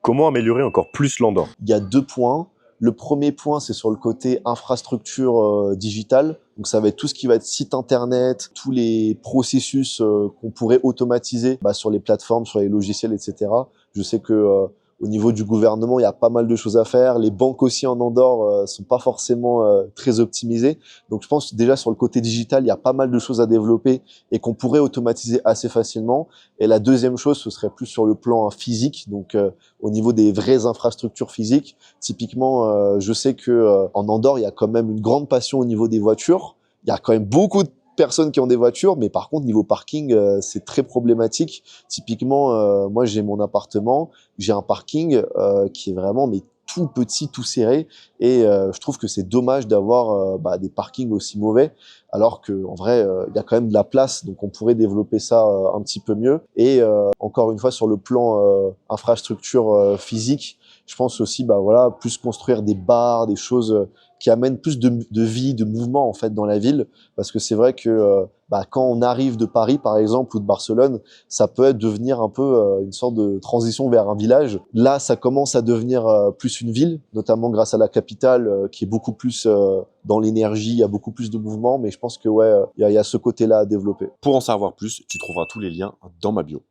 Comment améliorer encore plus l'Andorre? Il y a 2 points. Le premier point, c'est sur le côté infrastructure digitale. Donc ça va être tout ce qui va être site internet, tous les processus qu'on pourrait automatiser sur les plateformes, sur les logiciels, etc. Je sais que au niveau du gouvernement, il y a pas mal de choses à faire. Les banques aussi en Andorre sont pas forcément très optimisées. Donc je pense déjà sur le côté digital, il y a pas mal de choses à développer et qu'on pourrait automatiser assez facilement. Et la deuxième chose, ce serait plus sur le plan physique, donc au niveau des vraies infrastructures physiques. Typiquement, je sais que en Andorre, il y a quand même une grande passion au niveau des voitures. Il y a quand même beaucoup de personnes qui ont des voitures, mais par contre, niveau parking, c'est très problématique. Typiquement, moi, j'ai mon appartement, j'ai un parking qui est vraiment mais tout petit, tout serré, et je trouve que c'est dommage d'avoir des parkings aussi mauvais, alors que en vrai, il y a quand même de la place, donc on pourrait développer ça un petit peu mieux. Et encore une fois, sur le plan infrastructure physique, je pense aussi, voilà, plus construire des bars, des choses qui amènent plus de vie, de mouvement en fait dans la ville, parce que c'est vrai que quand on arrive de Paris par exemple ou de Barcelone, ça peut devenir un peu une sorte de transition vers un village. Là, ça commence à devenir plus une ville, notamment grâce à la capitale qui est beaucoup plus dans l'énergie, il y a beaucoup plus de mouvement, mais je pense que ouais, il y a ce côté-là à développer. Pour en savoir plus, tu trouveras tous les liens dans ma bio.